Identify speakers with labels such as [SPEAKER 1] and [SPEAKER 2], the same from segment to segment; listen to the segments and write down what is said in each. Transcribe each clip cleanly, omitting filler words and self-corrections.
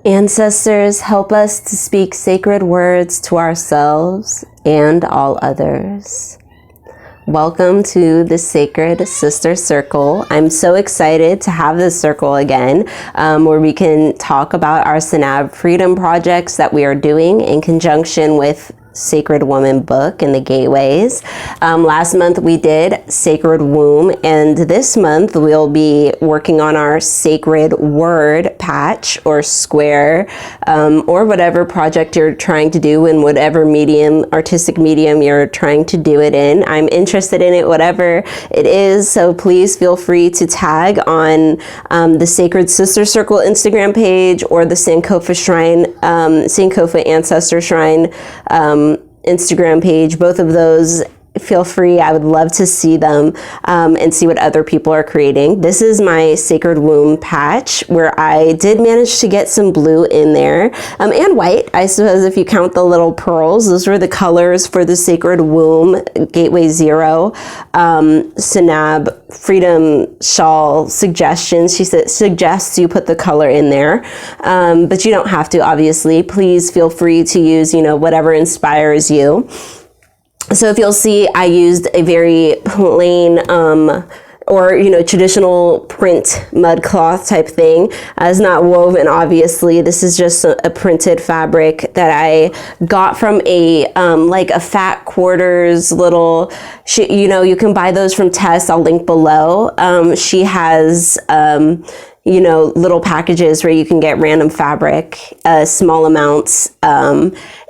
[SPEAKER 1] Ancestors, help us to speak sacred words to ourselves and all others. Welcome to the Sacred Sister Circle. I'm so excited to have this circle again, where we can talk about our Senab freedom projects that we are doing in conjunction with Sacred Woman book and the gateways. Last month we did Sacred Womb, and this month we'll be working on our Sacred Word patch or square, or whatever project you're trying to do in whatever medium, artistic medium you're trying to do it in. I'm interested in it, whatever it is, so please feel free to tag on the Sacred Sister Circle Instagram page or the Sankofa Shrine, Sankofa Ancestor Shrine Instagram page. Both of those, feel free. I would love to see them and see what other people are creating. This is my Sacred Womb patch, where I did manage to get some blue in there, and white, I suppose, if you count the little pearls. Those were the colors for the Sacred Womb Gateway 0 Senab Freedom Shawl suggestions. She suggests you put the color in there, but you don't have to, obviously. Please feel free to use, whatever inspires you. So if you'll see, I used a very plain or traditional print mud cloth type thing. It's not woven, obviously. This is just a printed fabric that I got from a like a Fat Quarters little, you can buy those from Tess. I'll link below. She has little packages where you can get random fabric, small amounts,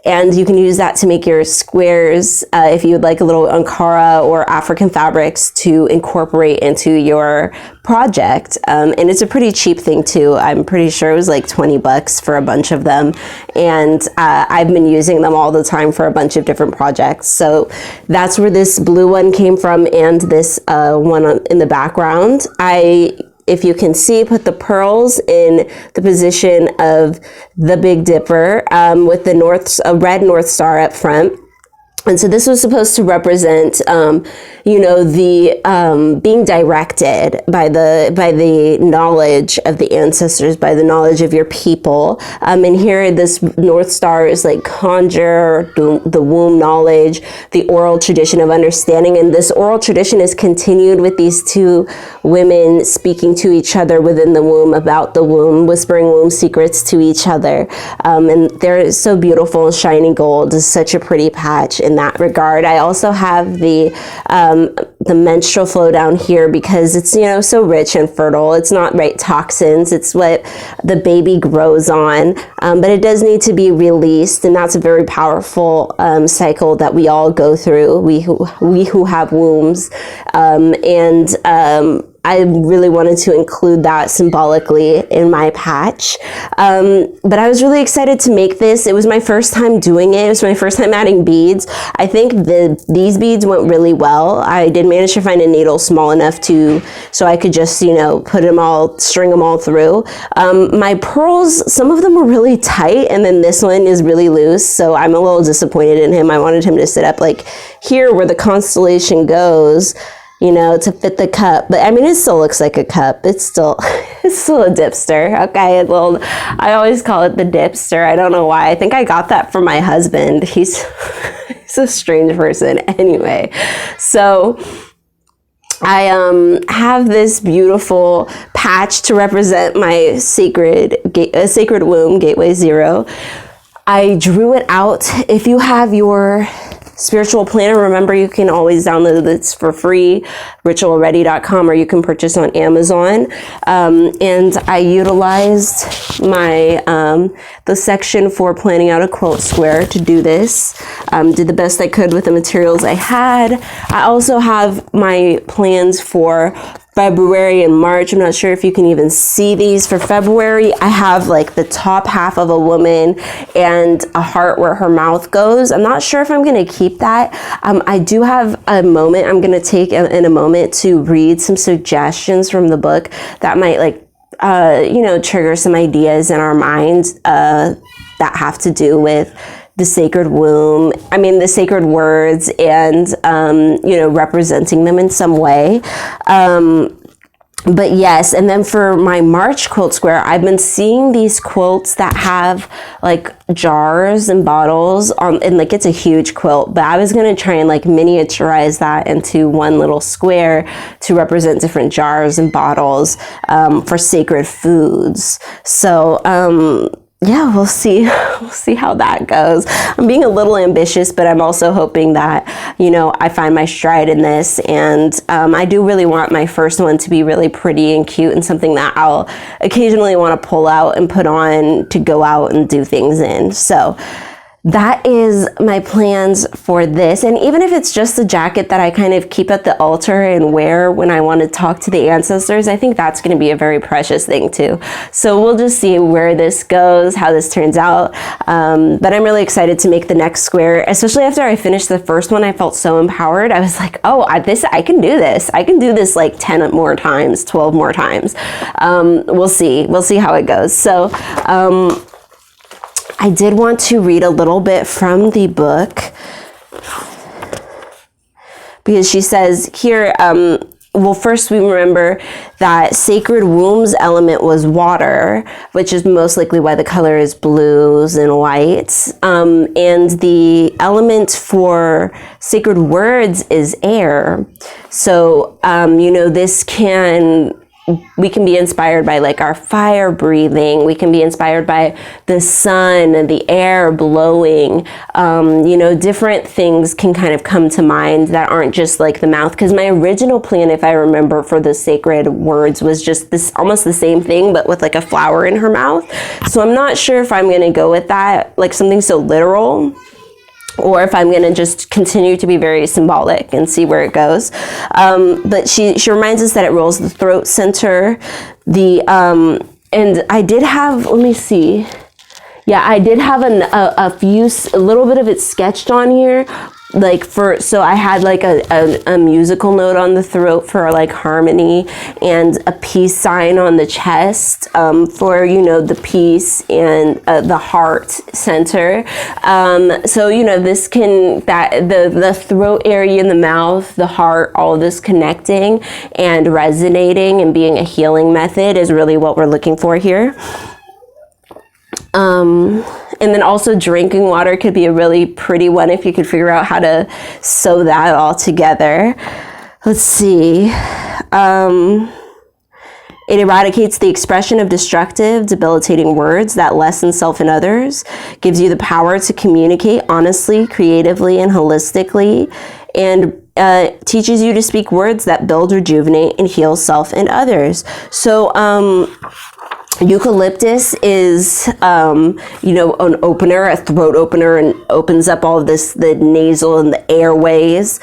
[SPEAKER 1] and you can use that to make your squares if you would like a little Ankara or African fabrics to incorporate into your project. And it's a pretty cheap thing too. I'm pretty sure it was like $20 for a bunch of them. And I've been using them all the time for a bunch of different projects. So that's where this blue one came from, and this one in the background. If you can see, put the pearls in the position of the Big Dipper with the red North Star up front. And so this was supposed to represent, the being directed by the knowledge of the ancestors, by the knowledge of your people. And here, this North Star is like conjure, the womb knowledge, the oral tradition of understanding. And this oral tradition is continued with these two women speaking to each other within the womb about the womb, whispering womb secrets to each other. And they're so beautiful, shiny gold. It's such a pretty patch in that regard. I also have the menstrual flow down here because it's so rich and fertile. It's not toxins. It's what the baby grows on, but it does need to be released, and that's a very powerful cycle that we all go through. We who have wombs, and I really wanted to include that symbolically in my patch. But I was really excited to make this. It was my first time doing it. It was my first time adding beads. I think these beads went really well. I did manage to find a needle small enough so I could just, string them all through. My pearls, some of them were really tight, and then this one is really loose. So I'm a little disappointed in him. I wanted him to sit up like here where the constellation goes, to fit the cup. But I mean, it still looks like a cup. It's still a dipster. Okay. I always call it the dipster. I don't know why. I think I got that from my husband. He's a strange person. Anyway, so I have this beautiful patch to represent my sacred womb, Gateway 0. I drew it out. If you have your spiritual planner, remember you can always download this for free, ritualready.com, or you can purchase on Amazon. And I utilized my the section for planning out a quilt square to do this. Did the best I could with the materials I had. I also have my plans for February and March. I'm not sure if you can even see these. For February, I have like the top half of a woman and a heart where her mouth goes. I'm not sure if I'm going to keep that. I do have a moment I'm going to take in a moment to read some suggestions from the book that might trigger some ideas in our minds that have to do with the sacred womb, the sacred words, and, representing them in some way. But yes, and then for my March quilt square, I've been seeing these quilts that have like jars and bottles on, and like it's a huge quilt, but I was going to try and like miniaturize that into one little square to represent different jars and bottles for sacred foods. So yeah, we'll see. We'll see how that goes. I'm being a little ambitious, but I'm also hoping that, you know, I find my stride in this. And I do really want my first one to be really pretty and cute and something that I'll occasionally want to pull out and put on to go out and do things in. So that is my plans for this. And even if it's just a jacket that I kind of keep at the altar and wear when I want to talk to the ancestors, I think that's going to be a very precious thing too. So we'll just see where this goes, how this turns out. But I'm really excited to make the next square, especially after I finished the first one. I felt so empowered. I was like, oh, I can do this. I can do this like 10 more times, 12 more times. We'll see. We'll see how it goes. So, I did want to read a little bit from the book because she says here, well, first we remember that sacred womb's element was water, which is most likely why the color is blues and whites. And the element for sacred words is air. So, you know, we can be inspired by like our fire breathing. We can be inspired by the sun and the air blowing. You know, different things can kind of come to mind that aren't just like the mouth. Because my original plan, if I remember, for the sacred words was just this, almost the same thing, but with like a flower in her mouth. So I'm not sure if I'm going to go with that, like something so literal, or if I'm going to just continue to be very symbolic and see where it goes. But she reminds us that it rolls the throat center. And I did have, let me see. Yeah, I did have a little bit of it sketched on here. Like so I had like a musical note on the throat for like harmony, and a peace sign on the chest for, you know, the peace and the heart center. So, you know, this the throat area in the mouth, the heart, all of this connecting and resonating and being a healing method is really what we're looking for here. And then also drinking water could be a really pretty one if you could figure out how to sew that all together. Let's see. It eradicates the expression of destructive, debilitating words that lessen self and others, gives you the power to communicate honestly, creatively, and holistically, and teaches you to speak words that build, rejuvenate, and heal self and others. So, eucalyptus is, you know, an opener, a throat opener, and opens up all of this, the nasal and the airways.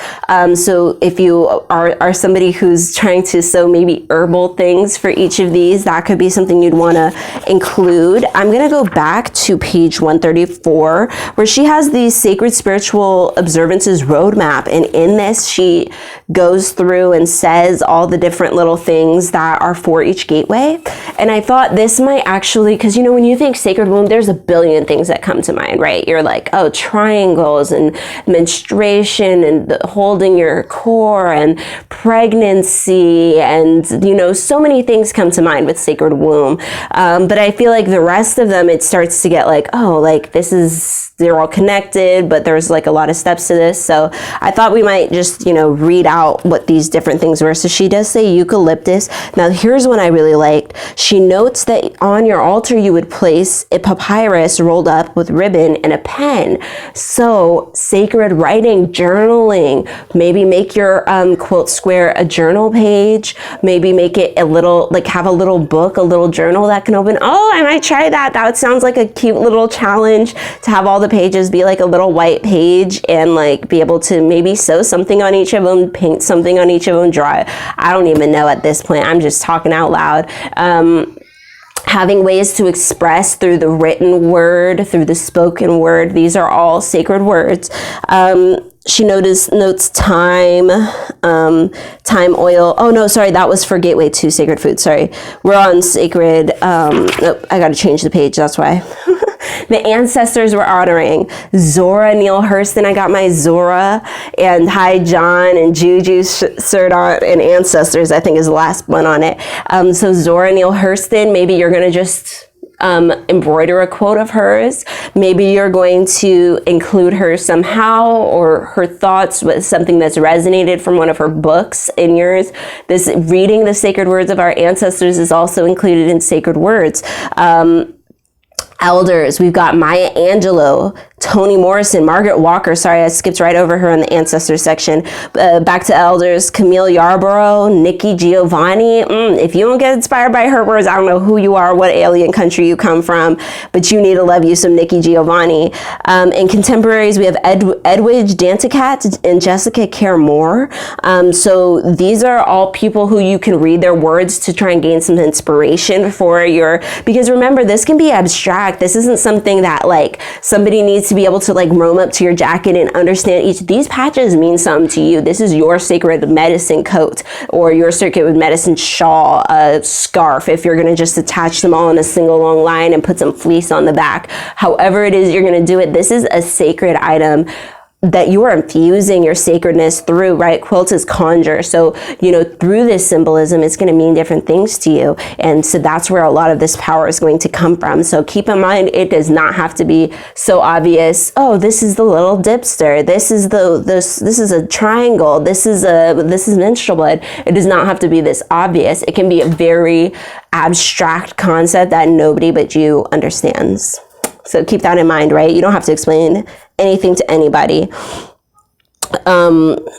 [SPEAKER 1] So if you are somebody who's trying to sew maybe herbal things for each of these, that could be something you'd want to include. I'm going to go back to page 134, where she has the Sacred Spiritual Observances Roadmap. And in this, she goes through and says all the different little things that are for each gateway. And I thought this might actually, because, you know, when you think sacred womb, there's a billion things that come to mind, right? You're like, oh, triangles and menstruation and holding your core and pregnancy and, you know, so many things come to mind with sacred womb. But I feel like the rest of them, it starts to get like, oh, like they're all connected, but there's like a lot of steps to this. So I thought we might just, you know, read out what these different things were. So she does say eucalyptus. Now here's one I really liked. She notes that on your altar you would place a papyrus rolled up with ribbon and a pen. So sacred writing, journaling, maybe make your quilt square a journal page, maybe make it a little, like have a little book, a little journal that can open. Oh, I might try that. That sounds like a cute little challenge, to have all the pages be like a little white page and like be able to maybe sew something on each of them, paint something on each of them, draw. I don't even know at this point. I'm just talking out loud. Having ways to express through the written word, through the spoken word. These are all sacred words. She notes thyme, thyme oil. Oh no, sorry, that was for Gateway 2, Sacred Food. Sorry, we're on sacred. Nope, I got to change the page. That's why. The ancestors we're honoring: Zora Neale Hurston. I got my Zora, and Hi John and Juju shirt on, and Ancestors, I think, is the last one on it. So Zora Neale Hurston, maybe you're going to just embroider a quote of hers. Maybe you're going to include her somehow, or her thoughts with something that's resonated from one of her books in yours. This reading the sacred words of our ancestors is also included in sacred words. Elders, we've got Maya Angelou, Toni Morrison, Margaret Walker. Sorry, I skipped right over her in the Ancestors section. Back to elders: Camille Yarborough, Nikki Giovanni. If you don't get inspired by her words, I don't know who you are, what alien country you come from, but you need to love you some Nikki Giovanni. In contemporaries, we have Edwidge Danticat and Jessica Care Moore. So these are all people who you can read their words to try and gain some inspiration for your, because remember, this can be abstract. This isn't something that like somebody needs to be able to like roam up to your jacket and understand. Each these patches mean something to you. This is your sacred medicine coat, or your sacred medicine shawl, scarf, if you're going to just attach them all in a single long line and put some fleece on the back. However it is you're going to do it, this is a sacred item that you are infusing your sacredness through, right? Quilt is conjure. So, through this symbolism, it's going to mean different things to you. And so that's where a lot of this power is going to come from. So keep in mind, it does not have to be so obvious. Oh, this is the little dipster. This is this is a triangle. This is menstrual blood. It does not have to be this obvious. It can be a very abstract concept that nobody but you understands. So keep that in mind, right? You don't have to explain anything to anybody.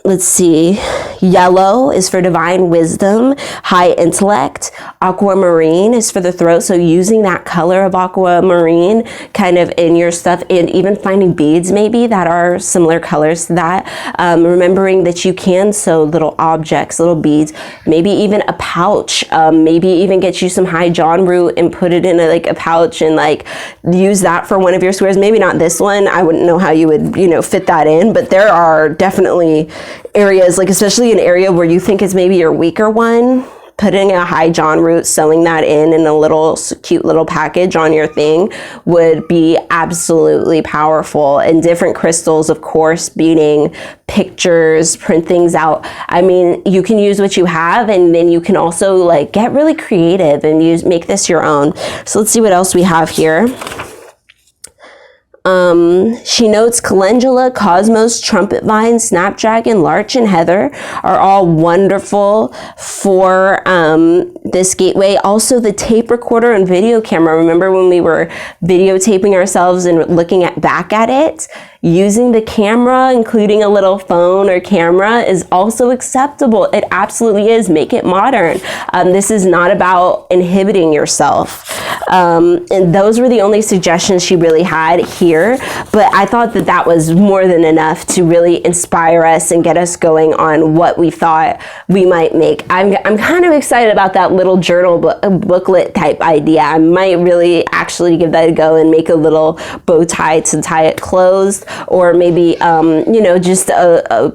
[SPEAKER 1] Let's see. Yellow is for divine wisdom, high intellect. Aquamarine is for the throat. So using that color of aquamarine kind of in your stuff, and even finding beads maybe that are similar colors to that. Remembering that you can sew little objects, little beads, maybe even a pouch. Maybe even get you some high John root and put it in a pouch and use that for one of your squares. Maybe not this one. I wouldn't know how you would, fit that in, but there are definitely areas, especially an area where you think is maybe your weaker one, putting a high John root, sewing that in a little cute little package on your thing would be absolutely powerful. And different crystals, of course, beading, pictures, print things out. I mean, you can use what you have, and then you can also get really creative and make this your own. So let's see what else we have here. She notes calendula, cosmos, trumpet vine, snapdragon, larch, and heather are all wonderful for this gateway. Also, the tape recorder and video camera. Remember when we were videotaping ourselves and looking back at it? Using the camera, including a little phone or camera, is also acceptable. It absolutely is. Make it modern. This is not about inhibiting yourself. And those were the only suggestions she really had here. But I thought that was more than enough to really inspire us and get us going on what we thought we might make. I'm kind of excited about that little journal booklet type idea. I might really actually give that a go and make a little bow tie to tie it closed. Or maybe, just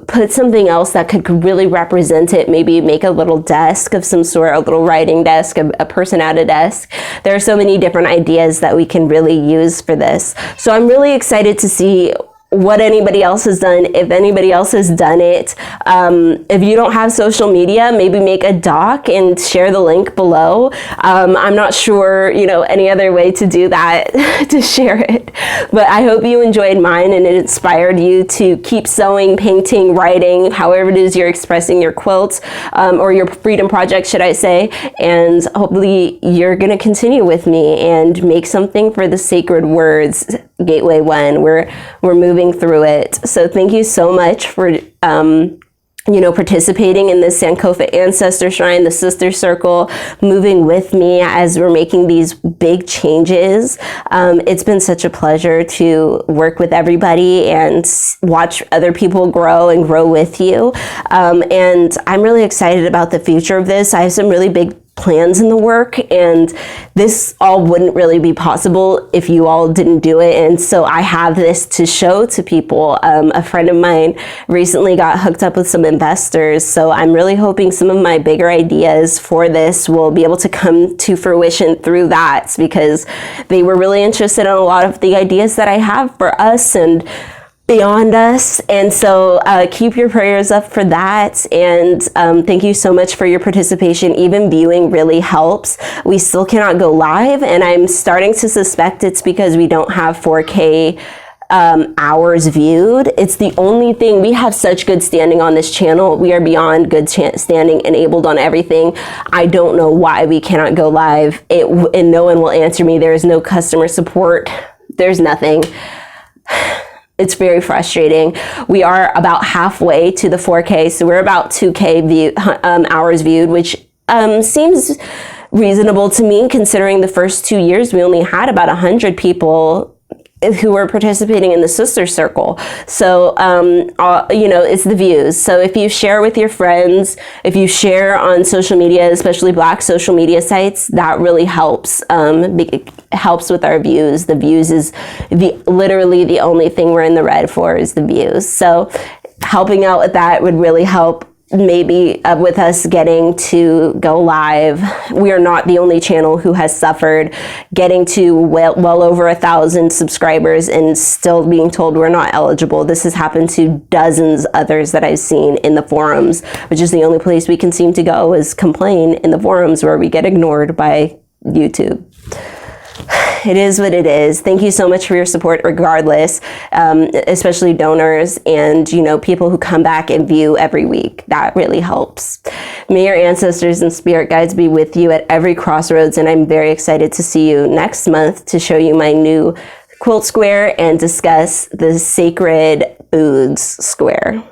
[SPEAKER 1] put something else that could really represent it. Maybe make a little desk of some sort, a little writing desk, a person at a desk. There are so many different ideas that we can really use for this. So I'm really excited to see what anybody else has done, if anybody else has done it. If you don't have social media, maybe make a doc and share the link below. I'm not sure, any other way to do that, to share it. But I hope you enjoyed mine and it inspired you to keep sewing, painting, writing, however it is you're expressing your quilts, or your freedom project, should I say. And hopefully you're going to continue with me and make something for the sacred words, Gateway 1. We're moving through it. So thank you so much for participating in this Sankofa Ancestor Shrine, the Sister Circle, moving with me as we're making these big changes. It's been such a pleasure to work with everybody and watch other people grow and grow with you. And I'm really excited about the future of this. I have some really big plans in the work, and this all wouldn't really be possible if you all didn't do it. And so I have this to show to people. A friend of mine recently got hooked up with some investors, so I'm really hoping some of my bigger ideas for this will be able to come to fruition through that, because they were really interested in a lot of the ideas that I have for us and beyond us. And so keep your prayers up for that. And thank you so much for your participation. Even viewing really helps. We still cannot go live, and I'm starting to suspect it's because we don't have 4K hours viewed. It's the only thing. We have such good standing on this channel. We are beyond good standing, enabled on everything. I don't know why we cannot go live. And no one will answer me. There is no customer support. There's nothing. It's very frustrating. We are about halfway to the 4K, so we're about 2K hours viewed, which seems reasonable to me, considering the first 2 years we only had about 100 people who were participating in the sister circle. So, it's the views. So if you share with your friends, if you share on social media, especially Black social media sites, that really helps. It helps with our views. The views is literally the only thing we're in the red for, is the views. So helping out with that would really help. Maybe with us getting to go live. We are not the only channel who has suffered getting to well over 1,000 subscribers and still being told we're not eligible. This has happened to dozens others that I've seen in the forums, which is the only place we can seem to go, is complain in the forums, where we get ignored by YouTube. It is what it is. Thank you so much for your support regardless, especially donors and, people who come back and view every week. That really helps. May your ancestors and spirit guides be with you at every crossroads, and I'm very excited to see you next month to show you my new quilt square and discuss the sacred foods square.